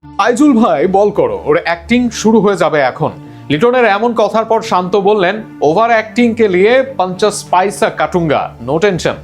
আইজুল ভাই বল করো, ওর অ্যাক্টিং শুরু হয়ে যাবে এখন। লিটনের এমন কথার পর শান্ত বললেন, ওভার অ্যাক্টিং কে লিয়ে 50 পয়সা কাটুঙ্গা, নো টেনশন।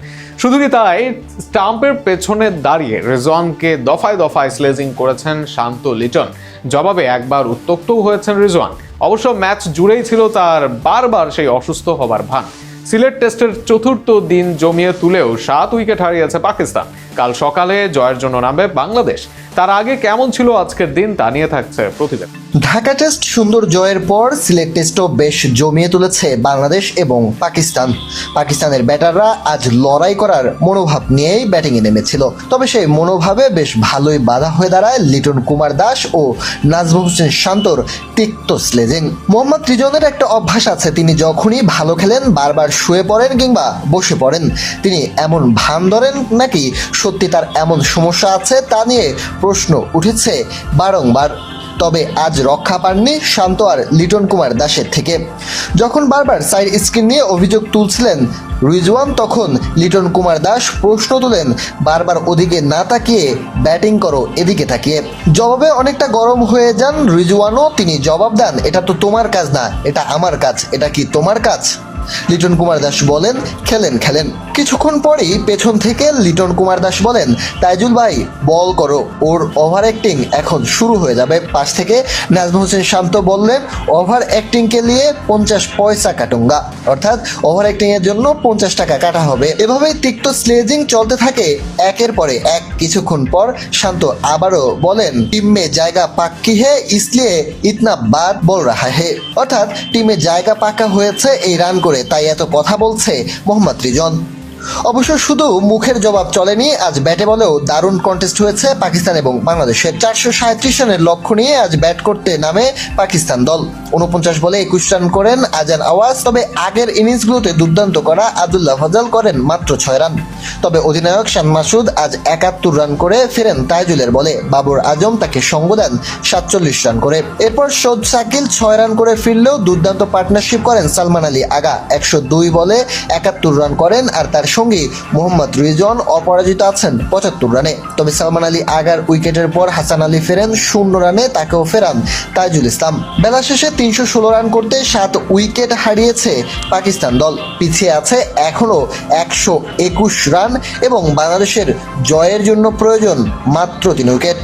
শুধু কি তাই, স্টাম্পের পেছনে দাঁড়িয়ে রিজওয়ানকে দফায় দফায় স্লেজিং করেছেন শান্ত লিটন। জবাবে একবার উত্তক্তও হয়েছেন রিজওয়ান। অবশ্য ম্যাচ জুড়েই ছিল তার বারবার সেই অসুস্থ হবার ভান। সিলেট টেস্টের চতুর্থ দিন জমিয়ে তুলেও 7 উইকেট হারিয়েছে পাকিস্তান। কাল সকালে জয়ের জন্য নামবে বাংলাদেশ। তার আগে কেমন ছিল আজকের দিন তা নিয়ে থাকছে প্রতিবেদন। ঢাকা টেস্ট সুন্দর জয়ের পর সিলেট টেস্টও বেশ জমিয়ে তুলেছে বাংলাদেশ এবং পাকিস্তান। পাকিস্তানের ব্যাটাররা আজ লড়াই করার মনোভাব নিয়েই ব্যাটিংয়ে নেমেছিল, তবে সেই মনোভাবে বেশ ভালোই বাধা হয়ে দাঁড়ায় লিটন কুমার দাস ও নাজমুল হোসেন শান্তর তিক্ত স্লেজিং। মোহাম্মদ রিজনের একটা অভ্যাস আছে, তিনি যখনই ভালো খেলেন বারবার শুয়ে পড়েন কিংবা বসে পড়েন। তিনি এমন ভান ধরেন নাকি সত্যি তার এমন সমস্যা আছে তা নিয়ে প্রশ্ন উঠেছে বারংবার। তবে আজ রক্ষা পাননি শান্ত আর লিটন কুমার দাসের থেকে। যখন বারবার সাইড স্ক্রিন নিয়ে অভিযোগ তুলছিলেন রিজওয়ান, তখন লিটন কুমার দাস প্রশ্ন তোলেন বারবার ওদিকে না তাকিয়ে ব্যাটিং করো এদিকে তাকিয়ে। জবাবে অনেকটা গরম হয়ে যান রিজওয়ানও। তিনি জবাব দেন, এটা তো তোমার কাজ না, এটা আমার কাজ, এটা কি তোমার কাজ? লিটন কুমার দাস বলেন, খেলেন খেলেন। কিছুক্ষণ পরেই পেছন থেকে লিটন কুমার দাস বলেন, তাইজুল ভাই বল করো, ওর ওভার অ্যাক্টিং এখন শুরু হয়ে যাবে। পাশ থেকে নাজমুল হোসেন শান্ত বললেন, ওভার অ্যাক্টিং কে লিয়ে 50 পয়সা কাটুঙ্গা, অর্থাৎ ওভার অ্যাক্টিং এর জন্য 50 টাকা কাটা হবে। এভাবেই তিক্ত স্লেজিং চলতে থাকে একের পরে এক। কিছুক্ষণ পর শান্ত আবারও বলেন, টিম মে জায়গা পাক্কি হে ইসলিয়ে ইতনা বাত বল রাহা হে, অর্থাৎ টিমে জায়গা পাকা হয়েছে এই রান করে, তাই এত কথা বলছে মোহাম্মদ রিজন। অবশ্য শুধু মুখের জবাব চলেনি, আজ ব্যাটে বলেও দারুণ কন্টেস্ট হয়েছে পাকিস্তান এবং বাংলাদেশের। 437 রানের লক্ষ্য নিয়ে আজ ব্যাট করতে নামে পাকিস্তান দল। 49 বলে 21 রান করেন আজান আওয়াজ। তবে আগের ইনিংসগুলোতে দুর্দান্ত করা আব্দুল্লাহ ফজল করেন মাত্র 6 রান। তবে অধিনায়ক শান মাসুদ আজ 71 রান করে ফেরেন তাইজুলের বলে। বাবর আজম তাকে সঙ্গ দেন 47 রান করে। এরপর শোদ সাকিল 6 রান করে ফিরলেও দুর্দান্ত পার্টনারশিপ করেন সালমান আলী আগা। 102 বলে 71 রান করেন, আর তার সঙ্গে মোহাম্মদ রিজন অপরাজিত আছেন 75 রানে। তবে সালমান আলী আগার উইকেটের পর হাসান আলী ফেরেন 0 রানে, তাকেও ফেরান তাইজুল ইসলাম। বেলা শেষে 316 রান করতে 7 উইকেট হারিয়েছে পাকিস্তান দল। পিছিয়ে আছে এখনও 121 রান এবং বাংলাদেশের জয়ের জন্য প্রয়োজন মাত্র 3 উইকেট।